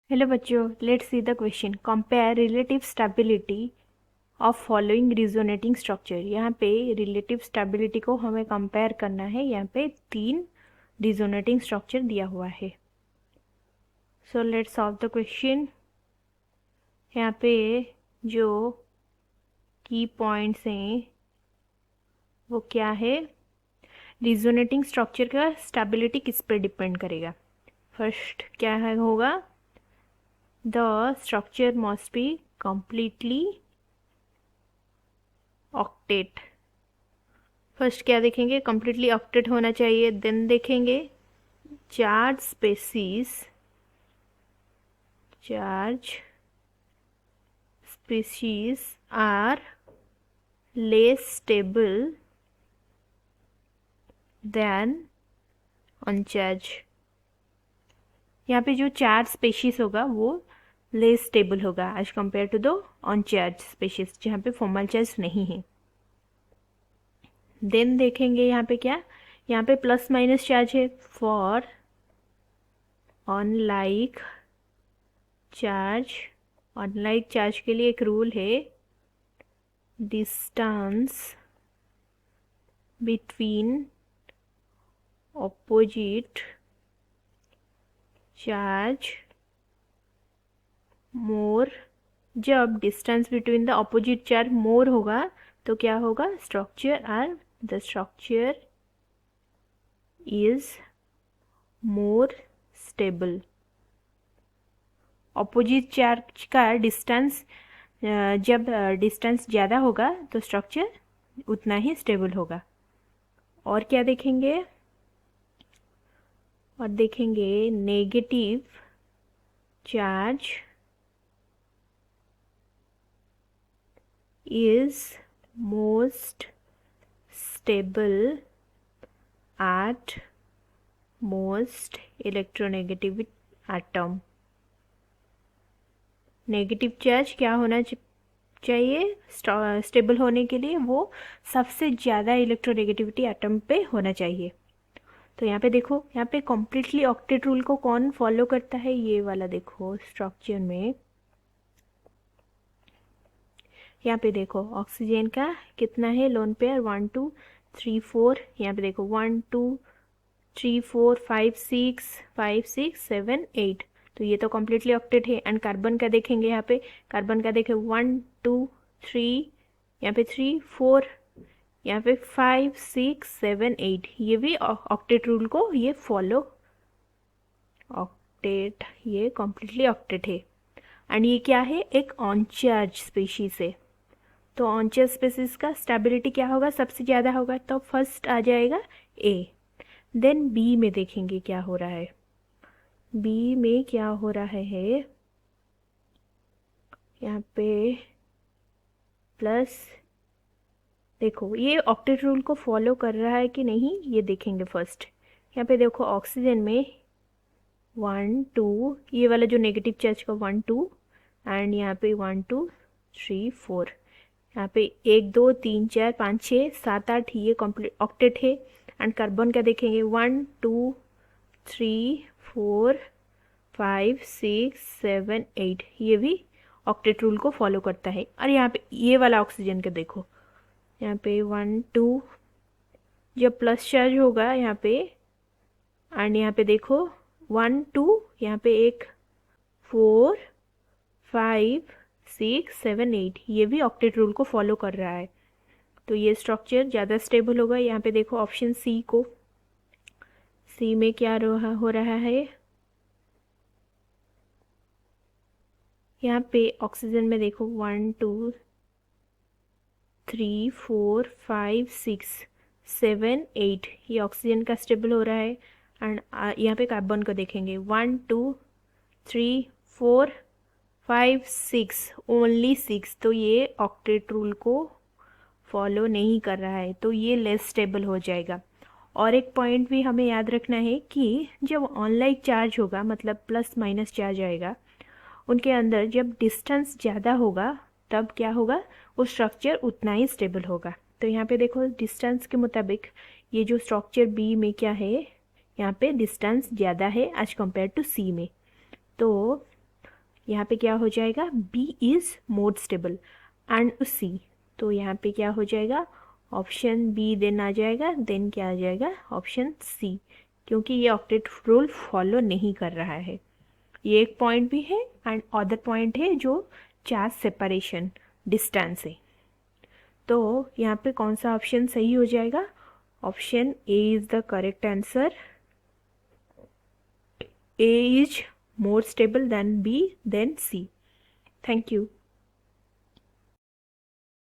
Hello बच्चों, let's see the question. Compare relative stability of following resonating structure. यहाँ पे relative stability को हमें कंपेयर करना है। यहाँ पे 3 रिजोनेटिंग स्ट्रक्चर दिया हुआ है। So let's solve the question. यहाँ पे जो की पॉइंट्स हैं वो क्या है? रिजोनेटिंग स्ट्रक्चर का स्टेबिलिटी किस पे डिपेंड करेगा? फर्स्ट क्या है होगा? The structure must be completely octet. First क्या देखेंगे? कंप्लीटली ऑक्टेट होना चाहिए। देन देखेंगे charge species are less stable than uncharge. यहाँ पे जो चार्ज स्पीशीज होगा वो लेस स्टेबल होगा as compare to the uncharge species जहाँ पे फॉर्मल चार्ज नहीं है। देन देखेंगे यहाँ पे क्या, यहाँ पे प्लस माइनस चार्ज है। फॉर अनलाइक चार्ज के लिए एक रूल है, distance between opposite charge more. जब distance between the opposite charge more होगा तो क्या होगा? The structure is more stable. Opposite charge का डिस्टेंस, जब डिस्टेंस ज़्यादा होगा तो स्ट्रक्चर उतना ही स्टेबल होगा। और क्या देखेंगे? और देखेंगे negative charge is most stable at most electronegative atom. Negative charge क्या होना चाहिए स्टेबल होने के लिए? वो सबसे ज़्यादा इलेक्ट्रोनेगेटिविटी एटम पे होना चाहिए। तो यहाँ पे देखो, यहाँ पे कम्प्लीटली ऑक्टेट रूल को कौन फॉलो करता है? ये वाला देखो स्ट्रक्चर में, यहाँ पे देखो ऑक्सीजन का कितना है लोन पेयर? 1 2 3 4। यहाँ पे देखो 1 2 3 4 5 6 7 8। तो ये तो कम्प्लीटली ऑक्टेट है। एंड कार्बन का देखेंगे, यहाँ पे कार्बन का देखे 1 2 3, यहाँ पे 3 4, यहाँ पे 5 6 7 8। ये भी ऑक्टेट रूल को ये फॉलो, ऑक्टेट, ये कम्प्लीटली ऑक्टेट है। एंड ये क्या है? एक ऑनचार्ज स्पीशीज है। तो ऑनचार्ज स्पीशीज का स्टेबिलिटी क्या होगा? सबसे ज़्यादा होगा। तो फर्स्ट आ जाएगा ए। देन बी में देखेंगे क्या हो रहा है। बी में क्या हो रहा है? यहाँ पे प्लस, देखो ये ऑक्टेट रूल को फॉलो कर रहा है कि नहीं ये देखेंगे फर्स्ट। यहाँ पे देखो ऑक्सीजन में 1 2, ये वाला जो नेगेटिव चार्ज का 1 2, एंड यहाँ पे 1 2 3 4। यहाँ पे 1 2 3 4 5 6 7 8, ये कॉम्प्लीट ऑक्टेट है। एंड कार्बन का देखेंगे 1 2 3 4 5 6 7 8, ये भी ऑक्टेट रूल को फॉलो करता है। और यहाँ पे ये वाला ऑक्सीजन का देखो, यहाँ पे 1 2, जब प्लस चार्ज होगा यहाँ पे, एंड यहाँ पे देखो 1 2, यहाँ पे एक 4 5 6 7 8, ये भी ऑक्टेट रूल को फॉलो कर रहा है। तो ये स्ट्रक्चर ज़्यादा स्टेबल होगा। यहाँ पे देखो ऑप्शन सी को, सी में क्या हो रहा है? यहाँ पे ऑक्सीजन में देखो 1 2 3 4 5 6 7 8, ये ऑक्सीजन का स्टेबल हो रहा है। एंड यहाँ पे कार्बन को देखेंगे 1 2 3 4 5 6, ओनली 6। तो ये ऑक्टेट रूल को फॉलो नहीं कर रहा है, तो ये लेस स्टेबल हो जाएगा। और एक पॉइंट भी हमें याद रखना है कि जब ऑनलाइक चार्ज होगा, मतलब प्लस माइनस चार्ज आएगा, उनके अंदर जब डिस्टेंस ज़्यादा होगा तब क्या होगा? वो स्ट्रक्चर उतना ही स्टेबल होगा। तो यहाँ पे देखो डिस्टेंस के मुताबिक ये जो स्ट्रक्चर बी में क्या है, यहाँ पे डिस्टेंस ज़्यादा है एज कम्पेयर टू सी में। तो यहाँ पे क्या हो जाएगा, B is more stable and C, तो यहाँ पे क्या हो जाएगा, ऑप्शन बी देन आ जाएगा, देन क्या आ जाएगा, ऑप्शन सी, क्योंकि ये ऑक्टेट रूल फॉलो नहीं कर रहा है। ये एक पॉइंट भी है एंड अदर पॉइंट है जो चार्ज सेपरेशन डिस्टेंस है। तो यहाँ पे कौन सा ऑप्शन सही हो जाएगा, option A is the correct answer. A is more stable than B, then C. Thank you.